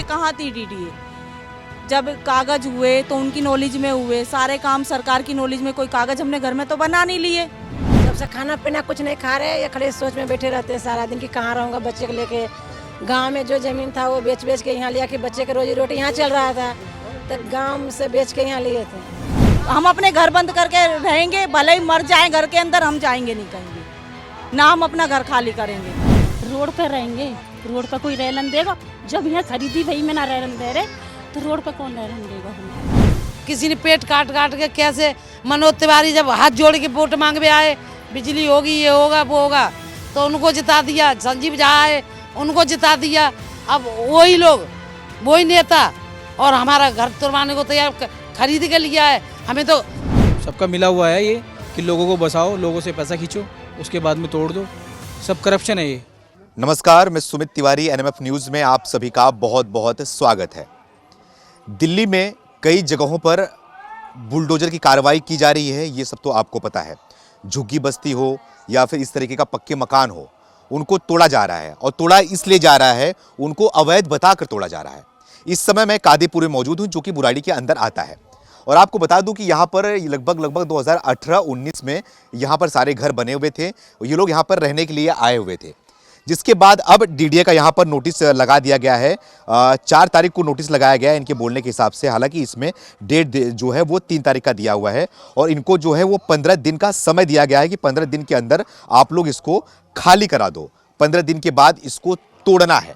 से कहाँ थी डीडीए। जब कागज हुए तो उनकी नॉलेज में हुए, सारे काम सरकार की नॉलेज में, कोई कागज हमने घर में तो बना नहीं लिए। जब से खाना पीना कुछ नहीं खा रहे, या खाली सोच में बैठे रहते हैं सारा दिन कि कहाँ रहूँगा बच्चे को लेके। गांव में जो जमीन था वो बेच बेच के यहाँ लिया कि बच्चे के रोजी रोटी यहाँ चल रहा था, तो गांव से बेच के यहाँ लिए थे। हम अपने घर बंद करके रहेंगे, भले ही मर जाएं घर के अंदर, हम जाएंगे नहीं कहीं भी, ना हम अपना घर खाली करेंगे। रोड पर रहेंगे, रोड पर कोई रहलन देगा? जब यहाँ खरीदी वही में ना रहलन दे रहे तो रोड पर कौन रहलन देगा हमें? किसी ने पेट काट काट के कैसे मनोज तिवारी जब हाथ जोड़ के वोट मांगने आए, बिजली होगी, ये होगा, वो होगा, तो उनको जिता दिया। संजीव झा आए, उनको जिता दिया। अब वही लोग, वही नेता, और हमारा घर तुड़वाने को तैयार खरीद के लिया है। हमें तो सबका मिला हुआ है ये कि लोगों को बसाओ, लोगों से पैसा खींचो, उसके बाद में तोड़ दो। सब करप्शन है ये। नमस्कार, मैं सुमित तिवारी, एनएमएफ न्यूज़ में आप सभी का बहुत बहुत स्वागत है। दिल्ली में कई जगहों पर बुलडोजर की कार्रवाई की जा रही है, ये सब तो आपको पता है। झुग्गी बस्ती हो या फिर इस तरीके का पक्के मकान हो, उनको तोड़ा जा रहा है, और तोड़ा इसलिए जा रहा है, उनको अवैध बताकर तोड़ा जा रहा है। इस समय मैं कादीपुर में मौजूद हूँ, जो कि बुराड़ी के अंदर आता है, और आपको बता दूं कि यहाँ पर लगभग 2018-19 में यहाँ पर सारे घर बने हुए थे। ये लोग यहाँ पर रहने के लिए आए हुए थे, जिसके बाद अब डीडीए का यहाँ पर नोटिस लगा दिया गया है। 4 तारीख को नोटिस लगाया गया है इनके बोलने के हिसाब से। हालांकि इसमें डेट जो है वो 3 तारीख का दिया हुआ है, और इनको जो है वो 15 दिन का समय दिया गया है कि 15 दिन के अंदर आप लोग इसको खाली करा दो। 15 दिन के बाद इसको तोड़ना है।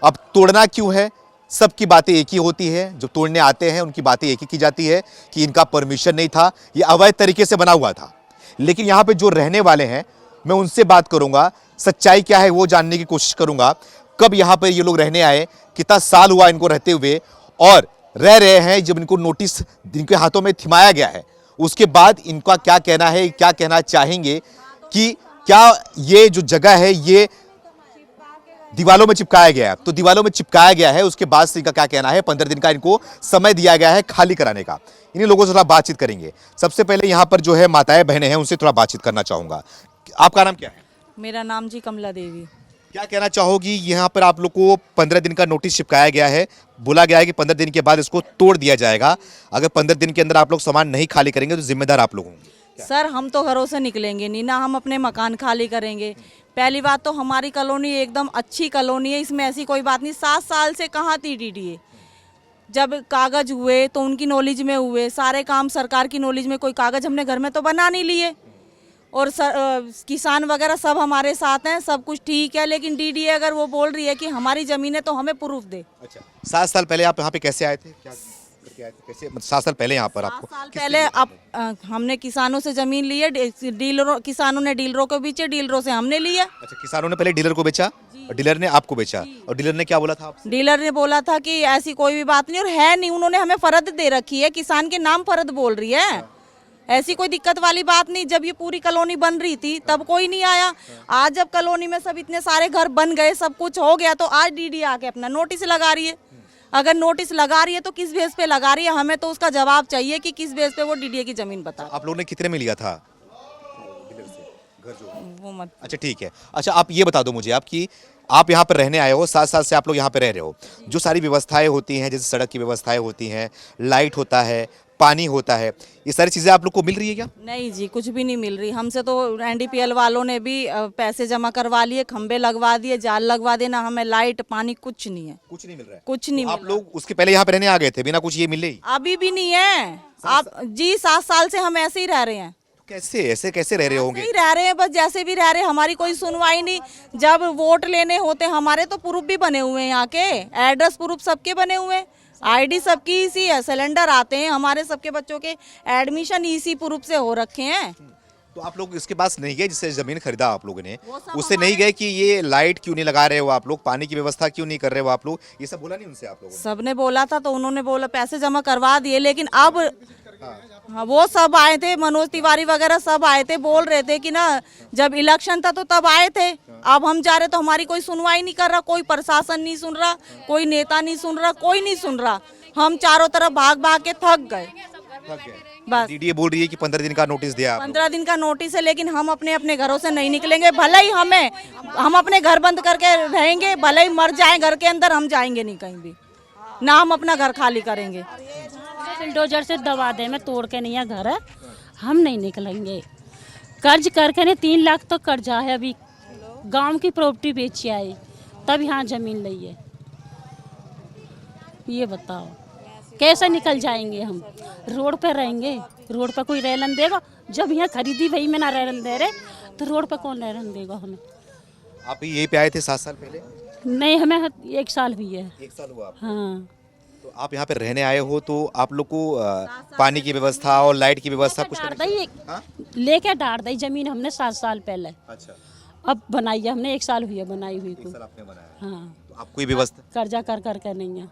अब तोड़ना क्यों है? सबकी बातें एक ही होती है, जो तोड़ने आते हैं उनकी बातें एक ही की जाती है कि इनका परमिशन नहीं था, ये अवैध तरीके से बना हुआ था। लेकिन यहाँ पे जो रहने वाले हैं, मैं उनसे बात करूंगा, सच्चाई क्या है वो जानने की कोशिश करूंगा। कब यहाँ पर ये लोग रहने आए, कितना साल हुआ इनको रहते हुए, और रह रहे हैं जब इनको नोटिस इनके हाथों में थमाया गया है, उसके बाद इनका क्या कहना है, क्या कहना चाहेंगे कि क्या ये जो जगह है ये दीवालों में चिपकाया गया है। तो दीवालों में चिपकाया गया है, उसके बाद से इनका क्या कहना है। 15 दिन का इनको समय दिया गया है खाली कराने का। इन्हीं लोगों से थोड़ा बातचीत करेंगे। सबसे पहले यहाँ पर जो है माताएं बहनें हैं, उनसे थोड़ा बातचीत करना चाहूंगा। आपका नाम क्या है? मेरा नाम जी कमला देवी। क्या कहना चाहोगी? यहाँ पर आप लोग को 15 दिन का नोटिस चिपकाया गया है, बोला गया है कि 15 दिन के बाद इसको तोड़ दिया जाएगा। अगर 15 दिन के अंदर आप लोग सामान नहीं खाली करेंगे तो जिम्मेदार आप लोग होंगे। सर, हम तो घरों से निकलेंगे नहीं, ना हम अपने मकान खाली करेंगे। पहली बात तो हमारी कॉलोनी एकदम अच्छी कॉलोनी है, इसमें ऐसी कोई बात नहीं। 7 साल से कहाँ थी डीडीए। जब कागज हुए तो उनकी नॉलेज में हुए, सारे काम सरकार की नॉलेज में, कोई कागज हमने घर में तो बना नहीं लिए। और किसान वगैरह सब हमारे साथ हैं, सब कुछ ठीक है। लेकिन डीडीए अगर वो बोल रही है कि हमारी ज़मीन है तो हमें प्रूफ दे। अच्छा, 7 साल पहले आप यहाँ पे कैसे आए थे? क्या करके आए थे? कैसे 7 साल पहले यहाँ पर आपको? 7 साल पहले हमने किसानों से ज़मीन ली है, डीलरों, किसानों ने डीलरों को बेचे, डीलरों से हमने लिया। अच्छा, किसानों ने पहले डीलर को बेचा और डीलर ने आपको बेचा, और डीलर ने क्या बोला था आपसे? डीलर ने बोला था कि ऐसी कोई भी बात नहीं, और है नहीं। उन्होंने हमें फर्द दे रखी है, किसान के नाम फर्द बोल रही है। ऐसी कोई दिक्कत वाली बात नहीं। जब ये पूरी कॉलोनी बन रही थी तब कोई नहीं आया। आज जब कॉलोनी में सब इतने सारे घर बन गए, सब कुछ हो गया, तो आज डीडीए आके अपना नोटिस लगा रही है। अगर नोटिस लगा रही है तो किस बेस पे लगा रही है? हमें तो उसका जवाब चाहिए कि किस बेस पे वो डीडीए की जमीन बता। आप लोगों ने कितने में लिया था घर जो? वो मत। अच्छा, ठीक है। अच्छा, आप ये बता दो मुझे, आप यहाँ पर रहने आए हो, 7 साल से आप लोग यहाँ पे रह रहे हो। जो सारी व्यवस्थाएं होती हैं, जैसे सड़क की व्यवस्थाएं होती हैं, लाइट होता है, पानी होता है, ये सारी चीजें आप लोग को मिल रही है क्या? नहीं जी, कुछ भी नहीं मिल रही हमसे। तो एनडीपीएल वालों ने भी पैसे जमा करवा लिए, खंबे लगवा दिए, जाल लगवा देना, हमें लाइट पानी कुछ नहीं है। कुछ नहीं मिल रहा है? कुछ नहीं। आप लोग उसके पहले यहाँ पे रहने आ गए थे बिना कुछ ये मिले ही? अभी भी नहीं है। आप जी 7 साल से हम ऐसे ही रह रहे हैं। कैसे ऐसे कैसे रह रहे होंगे? ऐसे ही रह रहे हैं, बस जैसे भी रह रहे हैं, हमारी कोई सुनवाई नहीं। जब वोट लेने होते, हमारे तो प्रूफ भी बने हुए हैं, यहाँ के एड्रेस प्रूफ सबके बने हुए हैं, आईडी सबकी इसी है, सिलेंडर आते हैं, हमारे सबके बच्चों के एडमिशन इसी प्रूफ से हो रखे हैं। तो आप लोग इसके पास नहीं गए जिससे जमीन खरीदा आप लोगों ने? उससे नहीं गए कि ये लाइट क्यों नहीं लगा रहे हो आप लोग, पानी की व्यवस्था क्यों नहीं कर रहे हो आप लोग? ये सब बोला नहीं उनसे आप लोगों ने? सबने बोला था, तो उन्होंने बोला पैसे जमा करवा दिए। लेकिन अब हाँ, वो सब आए थे, मनोज तिवारी वगैरह सब आए थे, बोल रहे थे कि ना जब इलेक्शन था तो तब आए थे। अब हम जा रहे तो हमारी कोई सुनवाई नहीं कर रहा, कोई प्रशासन नहीं सुन रहा, कोई नेता नहीं सुन रहा, कोई नहीं सुन रहा। हम चारों तरफ भाग भाग के थक गए। बस डीडीए बोल रही है कि 15 दिन का नोटिस दिया। 15 दिन का नोटिस है, लेकिन हम अपने अपने घरों से नहीं निकलेंगे। भले ही हम अपने घर बंद करके रहेंगे, भले ही मर जाएं घर के अंदर, हम जाएंगे नहीं कहीं भी। ना हम अपना घर खाली करेंगे। बुलडोजर से दबा दे, मैं तोड़ के नहीं है घर है, हम नहीं निकलेंगे। कर्ज करके ने 3 लाख तो कर्जा है, अभी गांव की प्रॉपर्टी बेची आए तब यहाँ जमीन ली है। ये बताओ कैसे निकल जाएंगे हम? रोड पे रहेंगे, रोड पे कोई रहलन देगा? जब यहाँ खरीदी वही में ना रहन दे रहे तो रोड पे कौन रहन देगा हमें? आप यहीं पे आए थे 7 साल पहले? नहीं, हमें 1 साल हुई है। 1 साल हुआ आपको? हाँ, तो आप यहाँ पे रहने आए हो तो आप लोग को पानी की व्यवस्था और लाइट की व्यवस्था कुछ डाल करनी दी, हाँ? लेके डाल दी जमीन हमने 7 साल पहले। अच्छा, अब बनाई है हमने, 1 साल हुई है बनाई हुई 1 को। साल आपने बनाया। हाँ, तो आप कोई व्यवस्था? कर्जा कर करके नहीं है,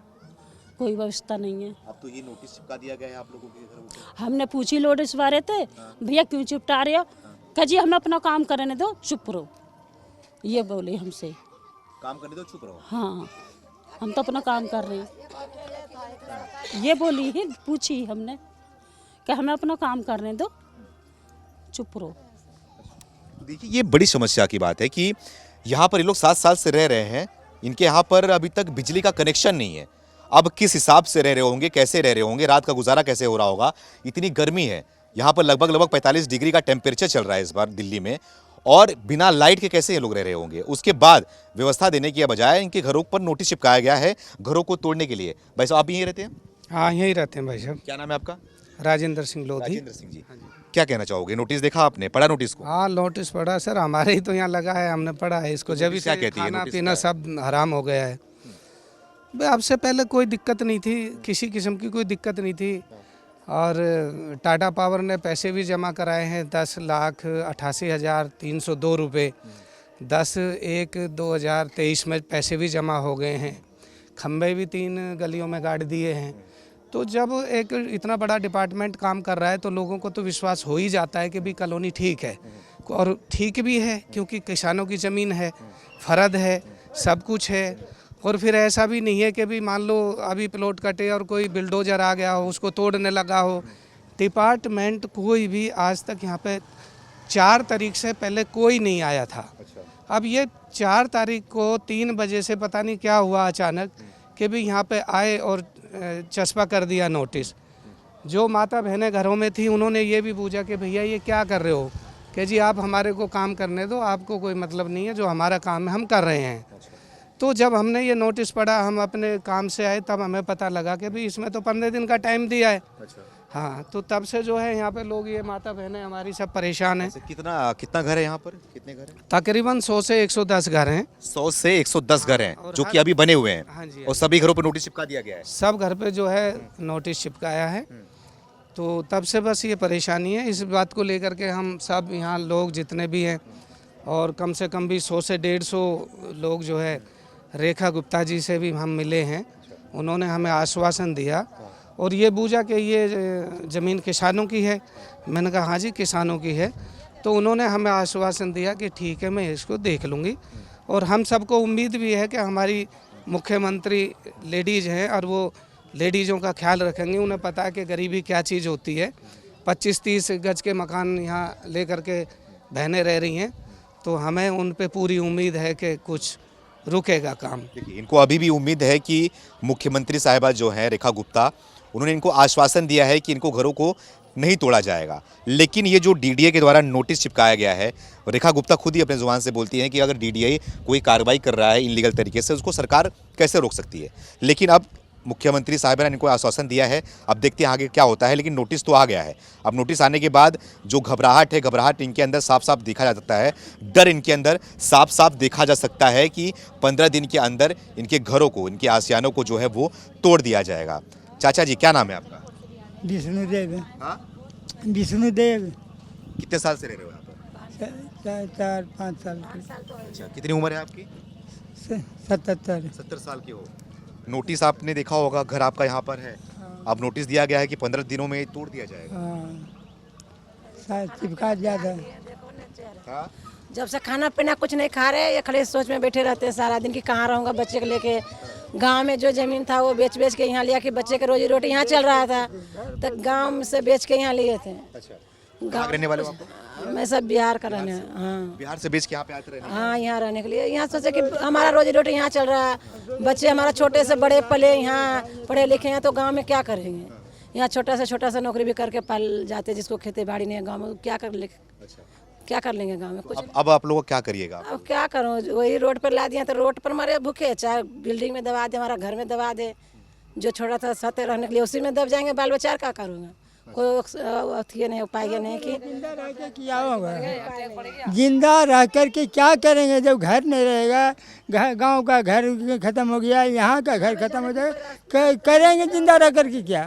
कोई व्यवस्था नहीं है। अब तो ये नोटिस चिपका दिया गया है आप लोगों के घरों पे। हमने पूछी नोटिस वाले थे, भैया क्यों चिपटा रहे हो? कह जी हमें अपना काम करने दो, चुप रहो, ये बोले हमसे। काम करने दो, चुप रहो। हाँ, हम तो अपना काम कर रहे हैं, ये बोली ही पूछी हमने कि हमें अपना काम करने दो, चुप रहो। देखिए, ये बड़ी समस्या की बात है कि यहाँ पर ये लोग 7 साल से रह रहे हैं, इनके यहाँ पर अभी तक बिजली का कनेक्शन नहीं है। अब किस हिसाब से रह रहे होंगे, कैसे रह रहे होंगे, रात का गुजारा कैसे हो रहा होगा? इतनी गर्मी है यहाँ पर, लगभग 45 डिग्री का टेम्परेचर चल रहा है इस बार दिल्ली में, और बिना लाइट के कैसे ये लोग रह रहे होंगे? उसके बाद व्यवस्था देने की बजाय इनके घरों पर नोटिस चिपकाया गया है घरों को तोड़ने के लिए। भाई साहब, आप यहीं रहते हैं? हाँ, यहीं रहते हैं भाई साहब। क्या नाम है आपका? राजेंद्र सिंह लोधी। राजेंद्र सिंह जी, क्या कहना चाहोगे? नोटिस देखा आपने, पढ़ा नोटिस को? हाँ, नोटिस पढ़ा सर, हमारे ही तो यहाँ लगा है, हमने पढ़ा है इसको। जब क्या से कहती है खाना नोटिस पीना क्या सब हराम हो गया है। भाई, अब से पहले कोई दिक्कत नहीं थी, किसी किस्म की कोई दिक्कत नहीं थी। और टाटा पावर ने पैसे भी जमा कराए हैं, 10,88,302 रुपये। 10/1/2023 में पैसे भी जमा हो गए हैं। खंबे भी 3 गलियों में गाड़ दिए हैं। तो जब एक इतना बड़ा डिपार्टमेंट काम कर रहा है तो लोगों को तो विश्वास हो ही जाता है कि भी कॉलोनी ठीक है, और ठीक भी है क्योंकि किसानों की ज़मीन है, फर्द है, सब कुछ है। और फिर ऐसा भी नहीं है कि भी मान लो अभी प्लॉट कटे और कोई बिल्डोजर आ गया हो, उसको तोड़ने लगा हो। डिपार्टमेंट कोई भी आज तक यहाँ पे 4 तारीख से पहले कोई नहीं आया था। अब ये 4 तारीख को 3 बजे से पता नहीं क्या हुआ अचानक कि भी यहाँ पे आए और चस्पा कर दिया नोटिस। जो माता बहनें घरों में थी उन्होंने ये भी पूछा कि भैया ये क्या कर रहे हो? कि जी आप हमारे को काम करने दो, आपको कोई मतलब नहीं है, जो हमारा काम है हम कर रहे हैं। तो जब हमने ये नोटिस पढ़ा, हम अपने काम से आए, तब हमें पता लगा कि भी इसमें तो 15 दिन का टाइम दिया है। हाँ, तो तब से जो है यहाँ पे लोग, ये माता बहनें हमारी सब परेशान हैं। कितना घर है यहाँ पर? कितने घर हैं? तकरीबन 100 से 110 घर हैं। 100 से 110 घर हैं और जो कि अभी बने हुए हैं। हाँ जी, और सभी घरों पर नोटिस चिपका दिया गया है। सब घर पे जो है नोटिस चिपकाया है। तो तब से बस ये परेशानी है। इस बात को लेकर के हम सब यहाँ लोग जितने भी हैं, और कम से कम भी 100 से 150 लोग जो है, रेखा गुप्ता जी से भी हम मिले हैं। उन्होंने हमें आश्वासन दिया और ये बूझा कि ये ज़मीन किसानों की है। मैंने कहा हाँ जी किसानों की है। तो उन्होंने हमें आश्वासन दिया कि ठीक है, मैं इसको देख लूँगी। और हम सबको उम्मीद भी है कि हमारी मुख्यमंत्री लेडीज़ हैं और वो लेडीज़ों का ख्याल रखेंगे। उन्हें पता है कि गरीबी क्या चीज़ होती है। 25-30 गज के मकान यहाँ लेकर के बहनें रह रही हैं, तो हमें उन पे पूरी उम्मीद है कि कुछ रुकेगा काम। देखिए, इनको अभी भी उम्मीद है कि मुख्यमंत्री साहिबा जो हैं रेखा गुप्ता, उन्होंने इनको आश्वासन दिया है कि इनको घरों को नहीं तोड़ा जाएगा। लेकिन ये जो डीडीए के द्वारा नोटिस चिपकाया गया है, रेखा गुप्ता खुद ही अपने जुबान से बोलती हैं कि अगर डीडीए कोई कार्रवाई कर रहा है इनलीगल तरीके से, उसको सरकार कैसे रोक सकती है। लेकिन अब मुख्यमंत्री साहिबा ने इनको आश्वासन दिया है, अब देखते हैं आगे क्या होता है। लेकिन नोटिस तो आ गया है। अब नोटिस आने के बाद जो घबराहट है, घबराहट इनके अंदर साफ साफ देखा जा सकता है, डर इनके अंदर साफ साफ देखा जा सकता है कि 15 दिन के अंदर इनके घरों को, इनके आसियानों को जो है वो तोड़ दिया जाएगा। चाचा जी, क्या नाम है आपका? विष्णुदेव। हाँ, विष्णुदेव। कितने साल से रह रहे हो यहाँ पर? 4-5 साल की। अच्छा, कितनी उम्र है आपकी? 77। 70 साल की हो। नोटिस आपने देखा होगा, घर आपका यहाँ पर है। अब नोटिस दिया गया है कि 15 दिनों में तोड़ दिया जाएगा। चिपका दिया था। हाँ? जब से खाना पीना कुछ नहीं खा रहे, ये खाली सोच में बैठे रहते हैं सारा दिन कि कहाँ रहूँगा बच्चे को लेके। गांव में जो ज़मीन था वो बेच बेच के यहाँ लिया कि बच्चे के रोजी रोटी यहाँ चल रहा था, तो गांव से बेच के यहाँ लिए थे। अच्छा, कहाँ रहने वाले हो आप? मैं सब बिहार का रहने, हाँ बिहार से बेच के यहाँ पे आते रहने? हाँ यहाँ रहने के लिए। यहाँ सोचे कि हमारा रोजी रोटी यहाँ चल रहा है, बच्चे हमारा छोटे से बड़े पले यहाँ पढ़े लिखे हैं, तो गांव में क्या करेंगे? यहाँ छोटा सा नौकरी भी करके पाल जाते हैं, जिसको खेती बाड़ी नहीं है गांव में, क्या कर लेंगे गांव में कुछ। अब आप लोग क्या करिएगा? अब क्या करूँ, वही रोड पर ला दिया तो रोड पर मरे भूखे, चाहे बिल्डिंग में दबा दे, हमारा घर में दबा दे, जो छोटा था सत्य रहने के लिए उसी में दब जाएंगे, बाल बच्चा क्या करूँगा? कोई अथी नहीं, उपाय नहीं कि क्या होगा, जिंदा रह कर के क्या करेंगे जब घर नहीं रहेगा, गांव का घर खत्म हो गया, यहाँ का घर खत्म हो जाएगा, करेंगे जिंदा रह कर के क्या?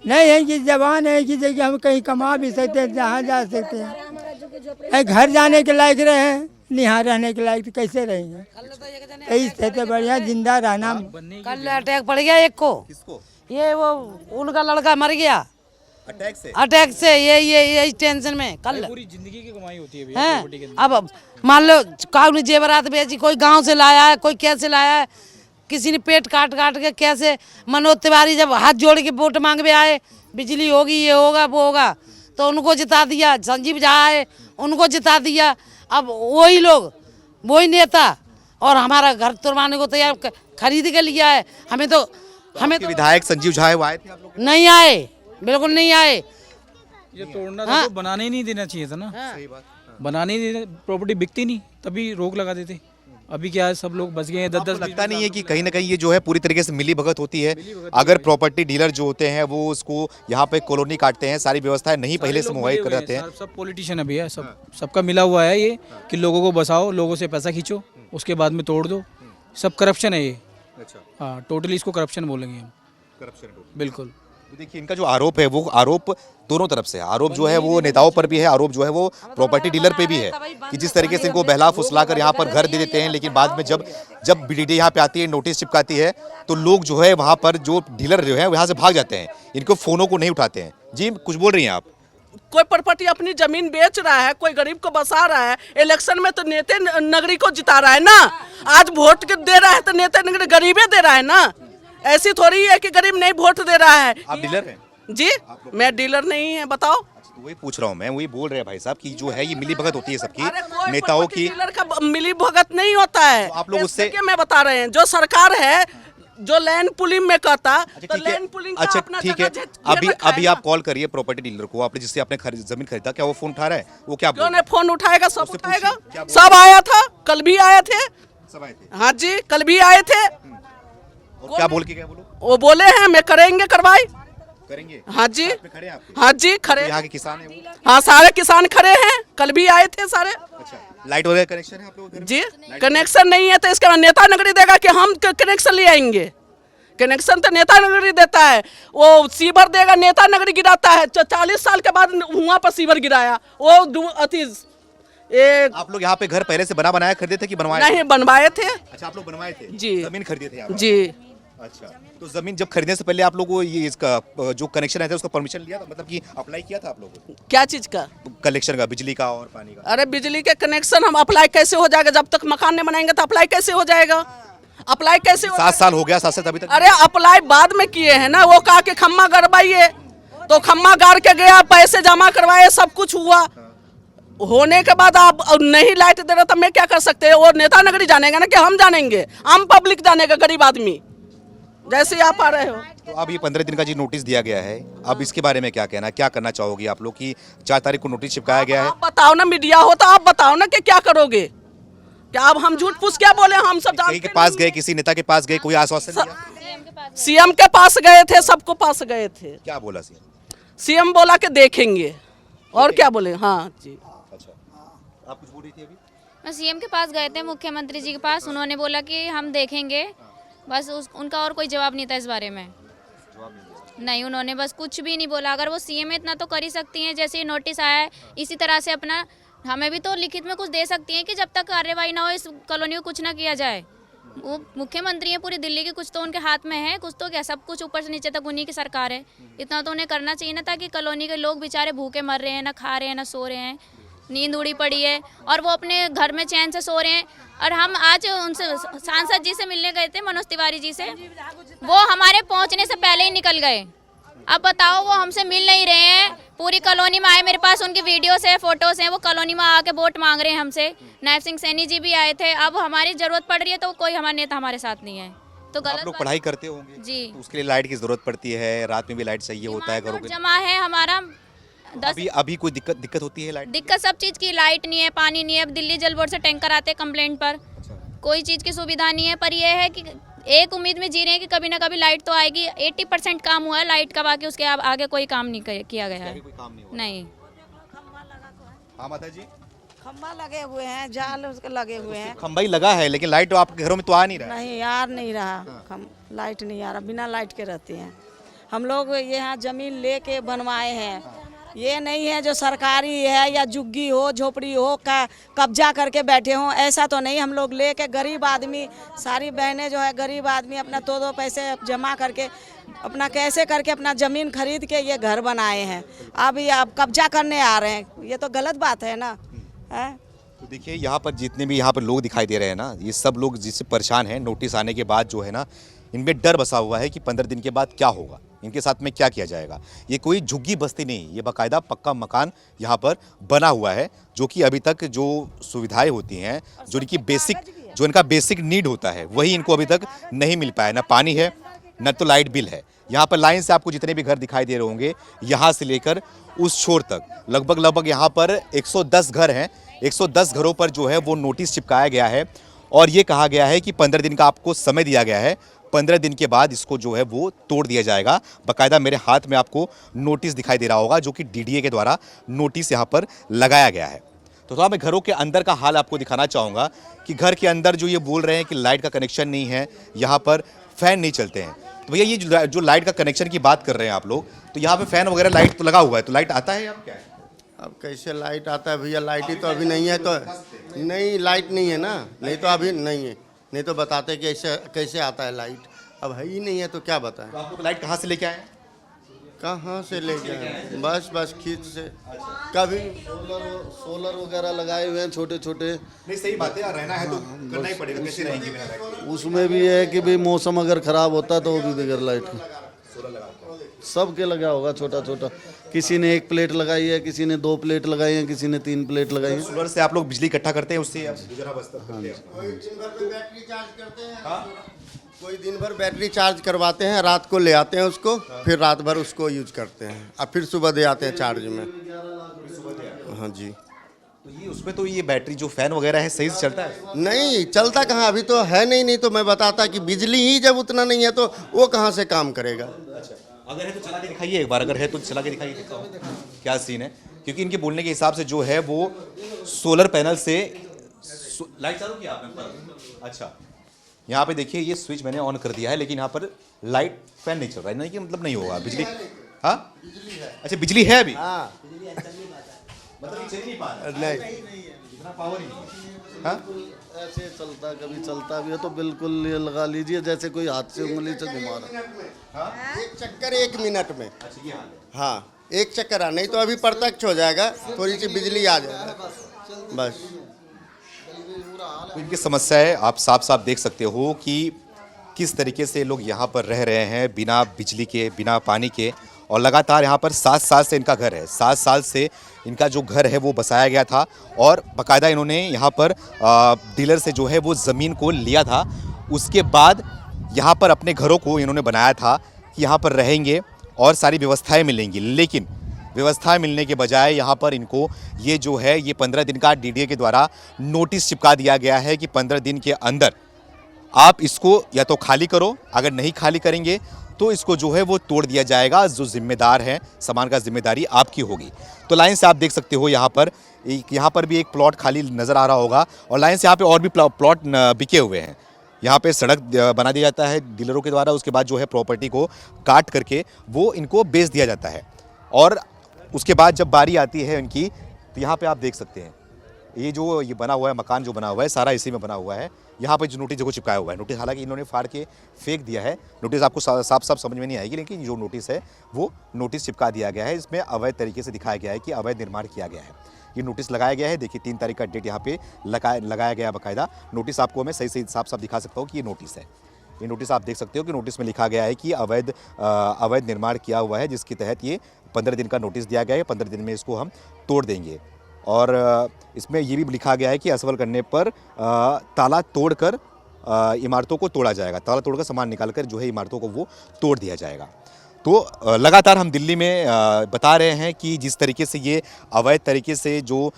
नहीं है कि जवान है कि जगह हम कहीं कमा भी सकते हैं, जहाँ जा सकते हैं, घर जाने के लायक रहे, यहाँ रहने के लायक तो कैसे रहेंगे? इससे तो बढ़िया जिंदा रहना। कल अटैक पड़ गया एक को, किसको? ये वो उनका लड़का मर गया अटैक से, ये टेंशन में कल पूरी जिंदगी की कमाई होती है भैया, है। प्रॉपर्टी के अंदर। अब मान लो काउनी जेवरात बेची, कोई गांव से लाया है, कोई कैसे लाया है, किसी ने पेट काट के कैसे। मनोज तिवारी जब हाथ जोड़ के वोट मांगवे आए, बिजली होगी, ये होगा, वो होगा, तो उनको जिता दिया। संजीव झा आए, उनको जिता दिया। अब वही लोग, वही नेता और हमारा घर तुड़वाने को तैयार खरीद के लिया है। हमें तो विधायक संजीव झा वो आए थे, आप लोग? नहीं आए, बिल्कुल नहीं आए। ये तोड़ना था तो बनाने ही नहीं देना चाहिए था ना। सही बात। बनाने ही नहीं, प्रॉपर्टी बिकती नहीं, तभी रोक लगा देते। अभी क्या है, सब लोग बच गए हैं। 10-10 लगता नहीं है कि कहीं ना कहीं ये जो है पूरी तरीके से मिली भगत होती है? अगर प्रॉपर्टी डीलर जो होते हैं वो उसको यहाँ पे कॉलोनी काटते हैं, सारी व्यवस्थाएं नहीं पहले से मुहैया कर जाते हैं। सब पॉलिटिशियन अभी है, सबका मिला हुआ है ये कि लोगों को बसाओ, लोगों से पैसा खींचो, उसके बाद में तोड़ दो। सब करप्शन है ये। अच्छा, हाँ, टोटली इसको करप्शन बोलेंगे हम। करप्शन बिल्कुल। तो देखिए, इनका जो आरोप है वो आरोप दोनों तरफ से है। आरोप जो है वो नेताओं पर भी है, आरोप जो है वो प्रॉपर्टी डीलर पे भी है कि जिस तरीके से इनको बहला फुसला कर यहाँ पर घर दे देते हैं, लेकिन बाद में जब बीडीडी यहाँ पे आती है, नोटिस चिपकाती है, तो लोग जो है वहाँ पर जो डीलर जो है यहाँ से भाग जाते हैं, इनको फोनों को नहीं उठाते हैं। जी, कुछ बोल रही हैं आप? कोई प्रॉपर्टी अपनी जमीन बेच रहा है, कोई गरीब को बसा रहा है। इलेक्शन में तो नेता नगरी को जिता रहा है ना। आज वोट दे रहा है तो नेता नगरी गरीबे दे रहा है ना। ऐसी थोड़ी है कि गरीब नहीं वोट दे रहा है। आप डीलर हैं? जी, मैं डीलर नहीं है, बताओ। तो वही पूछ रहा हूँ मैं, वही बोल रहे हैं भाई साहब कि जो है ये मिली भगत होती है सबकी, अरे कोई नेताओं की। डीलर का मिली भगत नहीं होता है। तो आप लोग उससे मैं बता रहे हैं, जो सरकार है, जो लैंड पुलिंग में कहता, तो लैंड पुलिंग का अच्छा अपना ठीक है, अभी आप कॉल करिए प्रॉपर्टी डीलर को, आपने जिससे आपने जमीन खरीदा, क्या वो फोन उठा रहा है? वो क्या क्यों नहीं फोन उठाएगा? सब उससे उठाएगा। पूछिए, क्या बोल सब आया था, कल भी आए थे। सब आए थे? हाँ जी, कल भी आए थे। और क्या बोल के गए वो लोग? वो बोले हैं मैं करेंगे कार्रवाई। करेंगे? हाँ जी, साथ में खड़े हैं आपके? हाँ जी खड़े। यहाँ के किसान हैं वो? हाँ, सारे किसान खड़े हैं, कल भी आए थे सारे। अच्छा, लाइट वगैरह कनेक्शन है आप लोगों के घर में? जी, कनेक्शन नहीं है तो इसके बाद नेता नगरी देगा कि हम कनेक्शन ले आएंगे? कनेक्शन तो नेता नगरी देता है। वो सीवर देगा, नेता नगरी गिराता है। 40 साल के बाद वहाँ पर सीवर गिराया। वो अति आप लोग यहाँ पे घर पहले से बना बनाया खरीदे थे कि बनवाए नहीं, बनवाए थे। अच्छा, आप लोग बनवाए थे? जी। जमीन खरीदे थे आप? जी। अच्छा, तो जमीन जब खरीदने से पहले आप लोगों को ये इसका जो कनेक्शन है उसका परमिशन लिया था, मतलब कि अप्लाई किया था आप लोगों को? क्या चीज का कलेक्शन का, बिजली का और पानी का? अरे बिजली के कनेक्शन हम अप्लाई कैसे हो जाएगा? जब तक मकान नहीं बनाएंगे तो अप्लाई कैसे हो जाएगा? अप्लाई कैसे हो 7 साल हो गया, 7 साल अभी तक? अरे अप्लाई बाद में किए हैं ना। वो कहा कि खम्मा गड़वाइए, तो खम्मा गाड़ के गया, पैसे जमा करवाए, सब कुछ हुआ। होने के बाद आप नहीं लाइट दे रहे तो मैं क्या कर सकते हैं? वो नेता नगरी जानेगा ना कि हम जानेंगे? आम पब्लिक जानेगा, गरीब आदमी, जैसे आप आ रहे हो। तो अब ये 15 दिन का जी नोटिस दिया गया है, अब इसके बारे में क्या कहना, क्या करना चाहोगी आप लोग की 4 तारीख को नोटिस चिपकाया गया है? आप बताओ ना, मीडिया हो तो आप बताओ ना कि क्या करोगे? क्या अब हम झूठ पूछ क्या बोले? हम सब कहीं के पास गए, किसी नेता के पास गए, कोई आश्वासन दिया? सीएम के पास गए थे, सबको पास गए थे। क्या बोला सीएम? सीएम बोला कि देखेंगे, और क्या बोले? हाँ जी। अच्छा, आप कुछ बोल रही थी अभी? मैं सीएम के पास गए थे, मुख्यमंत्री जी के पास। उन्होंने बोला कि हम देखेंगे, बस उनका और कोई जवाब नहीं था इस बारे में। नहीं, उन्होंने बस कुछ भी नहीं बोला। अगर वो सीएम इतना तो कर ही सकती हैं, जैसे नोटिस आया है इसी तरह से अपना हमें भी तो लिखित में कुछ दे सकती हैं कि जब तक कार्रवाई ना हो इस कॉलोनी को कुछ ना किया जाए। वो मुख्यमंत्री हैं पूरी दिल्ली की, कुछ तो उनके हाथ में है, कुछ तो क्या, सब कुछ ऊपर से नीचे तक उन्हीं की सरकार है। इतना तो उन्हें करना चाहिए ना, ताकि कॉलोनी के लोग बेचारे भूखे मर रहे हैं, ना खा रहे हैं, ना सो रहे हैं, नींद उड़ी पड़ी है, और वो अपने घर में चैन से सो रहे हैं। और हम आज उनसे सांसद जी से मिलने गए थे, मनोज तिवारी जी से, वो हमारे पहुंचने से पहले ही निकल गए। अब बताओ, वो हमसे मिल नहीं रहे हैं, पूरी कॉलोनी में आए, मेरे पास उनकी वीडियोस है, फोटोस हैं, वो कॉलोनी में आके वोट मांग रहे हैं हमसे। नायब सिंह सैनी जी भी आए थे। अब हमारी जरूरत पड़ रही है तो कोई हमारा नेता हमारे साथ नहीं है, तो गलत आप लोग बात- पढ़ाई करते होंगे जी। तो उसके लिए लाइट की जरूरत पड़ती है, रात में भी लाइट चाहिए होता है घरों के। जमा है हमारा 10। अभी कोई दिक्कत होती है लाइट? दिक्कत सब चीज़ की, लाइट नहीं है, पानी नहीं है। अब दिल्ली जल बोर्ड से टैंकर आते हैं कंप्लेंट पर, कोई चीज़ की सुविधा नहीं है। पर यह है कि एक उम्मीद में जी रहे हैं कि कभी ना कभी लाइट तो आएगी। 80% काम हुआ है लाइट का, बाकी उसके आगे कोई काम नहीं किया गया है। कोई काम नहीं हुआ। नहीं। हाँ माता जी, खम्भा लगे हुए हैं, जाल उसके लगे हुए हैं। खंभा ही लगा है लेकिन लाइट तो आपके घरों में तो आ नहीं रहा है। नहीं यार, नहीं रहा। लाइट नहीं आ रहा, बिना लाइट के रहते हैं हम लोग। यहाँ जमीन लेके बनवाए हैं, ये नहीं है जो सरकारी है या झुग्गी हो, झोपड़ी हो का कब्जा करके बैठे हों, ऐसा तो नहीं। हम लोग लेके गरीब आदमी, सारी बहनें जो है गरीब आदमी अपना दो पैसे जमा करके अपना कैसे करके अपना ज़मीन खरीद के ये घर बनाए हैं। अब ये अब कब्जा करने आ रहे हैं, ये तो गलत बात है ना। है तो देखिए यहाँ पर जितने भी यहाँ पर लोग दिखाई दे रहे हैं ना, ये सब लोग जिससे परेशान हैं। नोटिस आने के बाद जो है ना, इनमें डर बसा हुआ है कि 15 दिन के बाद क्या होगा, इनके साथ में क्या किया जाएगा। ये कोई झुग्गी बस्ती नहीं, ये बाकायदा पक्का मकान यहाँ पर बना हुआ है, जो कि अभी तक जो सुविधाएं होती हैं, जो इनका बेसिक नीड होता है, वही इनको अभी तक नहीं मिल पाया। ना पानी है, न तो लाइट बिल है। यहाँ पर लाइन से आपको जितने भी घर दिखाई दे रहे होंगे, यहाँ से लेकर उस छोर तक लगभग यहाँ पर 110 घर हैं। 110 घरों पर जो है वो नोटिस चिपकाया गया है और ये कहा गया है कि 15 दिन का आपको समय दिया गया है। 15 दिन के बाद इसको जो है वो तोड़ दिया जाएगा। बाकायदा मेरे हाथ में आपको नोटिस दिखाई दे रहा होगा, जो कि डीडीए के द्वारा नोटिस यहाँ पर लगाया गया है। तो थोड़ा मैं घरों के अंदर का हाल आपको दिखाना चाहूँगा कि घर के अंदर जो ये बोल रहे हैं कि लाइट का कनेक्शन नहीं है, यहाँ पर फैन नहीं चलते हैं। तो भैया ये जो लाइट का कनेक्शन की बात कर रहे हैं आप लोग, तो यहाँ पे फैन वगैरह लाइट तो लगा हुआ है, तो लाइट आता है अब क्या है? अब कैसे लाइट आता है भैया? लाइट ही तो अभी नहीं है, तो नहीं लाइट नहीं है ना, नहीं तो अभी नहीं है, नहीं तो बताते कि ऐसे कैसे आता है लाइट। अब है ही नहीं है तो क्या बताएं। तो आप लोग लाइट कहाँ से लेके आए? कहाँ से ले जाए? बस खींच से। कभी सोलर वगैरह लगाए हुए हैं छोटे छोटे। नहीं सही बात है, रहना है तो करना ही पड़ेगा, कैसे रहेंगे बिना लाइट के? उसमें भी है कि भाई मौसम अगर ख़राब होता है तो वो भी बगैर लाइट के। सबके लगा होगा छोटा छोटा, किसी ने 1 प्लेट लगाई है, किसी ने 2 प्लेट लगाई है, किसी ने 3 प्लेट लगाई है। सोलर से आप लोग बिजली इकट्ठा करते हैं, उससे गुजारा बसता है। कोई दिन भर बैटरी चार्ज करवाते हैं, रात को ले आते हैं उसको, फिर रात भर उसको यूज करते हैं और फिर सुबह दे आते हैं चार्ज में। हाँ जी। तो ये उसमें तो ये बैटरी जो फैन वगैरह है सही से चलता है? नहीं चलता कहाँ, अभी तो है नहीं तो मैं बताता कि बिजली ही जब उतना नहीं है तो वो कहाँ से काम करेगा। अच्छा, अगर है तो चला के दिखाइए एक बार, अगर है तो चला के दिखाइए क्या सीन है, क्योंकि इनके बोलने के हिसाब से जो है वो सोलर पैनल से लाइट चालू किया आपने? अच्छा, यहाँ पे देखिए ये स्विच मैंने ऑन कर दिया है, लेकिन यहाँ पर लाइट फैन नहीं चल रहा है, नहीं कि मतलब नहीं होगा बिजली। हाँ अच्छा, बिजली है अभी? हाँ मतलब चल नहीं पा रहा, नहीं इतना पावर ही नहीं है। हाँ ऐसे चलता, कभी चलता भी है तो बिल्कुल ये लगा लीजिए जैसे कोई हाथ से उंगली से घुमा रहा। एक चक्कर 1 मिनट में। अच्छा ये हाल है। हाँ एक चक्कर नहीं तो अभी प्रत्यक्ष हो जाएगा, थोड़ी सी बिजली आ जाएगा बस। तो इनकी समस्या है, आप साफ साफ देख सकते हो कि किस तरीके से लोग यहाँ पर रह रहे हैं बिना बिजली के, बिना पानी के। और लगातार यहाँ पर 7 साल से इनका घर है, 7 साल से इनका जो घर है वो बसाया गया था और बाकायदा इन्होंने यहाँ पर डीलर से जो है वो ज़मीन को लिया था। उसके बाद यहाँ पर अपने घरों को इन्होंने बनाया था कि यहाँ पर रहेंगे और सारी व्यवस्थाएं मिलेंगी, लेकिन व्यवस्थाएं मिलने के बजाय यहाँ पर इनको ये जो है ये 15 दिन का डीडीए के द्वारा नोटिस चिपका दिया गया है कि 15 दिन के अंदर आप इसको या तो खाली करो, अगर नहीं खाली करेंगे तो इसको जो है वो तोड़ दिया जाएगा। जो जिम्मेदार है सामान का जिम्मेदारी आपकी होगी। तो लाइन से आप देख सकते हो यहाँ पर भी एक प्लॉट खाली नज़र आ रहा होगा और लाइन से यहाँ पे और भी प्लॉट बिके हुए हैं। यहाँ पे सड़क बना दिया जाता है डीलरों के द्वारा, उसके बाद जो है प्रॉपर्टी को काट करके वो इनको बेच दिया जाता है और उसके बाद जब बारी आती है इनकी, तो यहाँ पे आप देख सकते हैं ये बना हुआ है, मकान जो बना हुआ है सारा इसी में बना हुआ है। यहाँ पे जो नोटिस देखो चिपकाया हुआ है, नोटिस हालांकि इन्होंने फाड़ के फेंक दिया है, नोटिस आपको साफ साफ समझ में नहीं आएगी, लेकिन जो नोटिस है वो नोटिस चिपका दिया गया है। इसमें अवैध तरीके से दिखाया गया है कि अवैध निर्माण किया गया है। ये नोटिस लगाया गया है, देखिए 3 तारीख का डेट यहाँ पे लगाया गया है बाकायदा। नोटिस आपको मैं सही साफ दिखा सकता हूँ कि ये नोटिस है। ये नोटिस आप देख सकते हो कि नोटिस में लिखा गया है कि अवैध निर्माण किया हुआ है, जिसके तहत ये 15 दिन का नोटिस दिया गया है। 15 दिन में इसको हम तोड़ देंगे। और इसमें ये भी लिखा गया है कि असफल करने पर ताला तोड़कर इमारतों को तोड़ा जाएगा। ताला तोड़कर सामान निकालकर जो है इमारतों को वो तोड़ दिया जाएगा। तो लगातार हम दिल्ली में बता रहे हैं कि जिस तरीके से ये अवैध तरीके से जो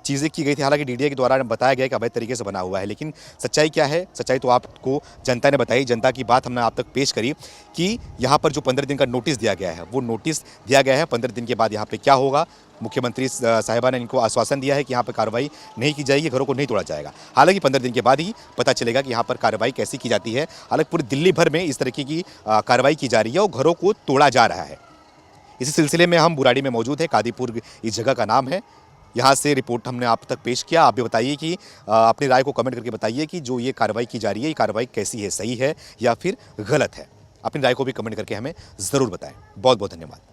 चीज़ें की गई थी, हालांकि डीडीए के द्वारा बताया गया कि अवैध तरीके से बना हुआ है, लेकिन सच्चाई क्या है? सच्चाई तो आपको जनता ने बताई। जनता की बात हमने आप तक पेश करी कि यहाँ पर जो 15 दिन का नोटिस दिया गया है, वो नोटिस दिया गया है। 15 दिन के बाद यहाँ पे क्या होगा? मुख्यमंत्री साहिबा ने इनको आश्वासन दिया है कि यहाँ पर कार्रवाई नहीं की जाएगी, घरों को नहीं तोड़ा जाएगा। हालांकि 15 दिन के बाद ही पता चलेगा कि यहाँ पर कार्रवाई कैसी की जाती है। हालांकि पूरी दिल्ली भर में इस तरीके की कार्रवाई की जा रही है और घरों को तोड़ा जा रहा है। इसी सिलसिले में हम बुराड़ी में मौजूद हैं। कादीपुर इस जगह का नाम है। यहाँ से रिपोर्ट हमने आप तक पेश किया। आप भी बताइए कि अपनी राय को कमेंट करके बताइए कि जो ये कार्रवाई की जा रही है, ये कार्रवाई कैसी है, सही है या फिर गलत है। अपनी राय को भी कमेंट करके हमें ज़रूर बताएं। बहुत बहुत धन्यवाद।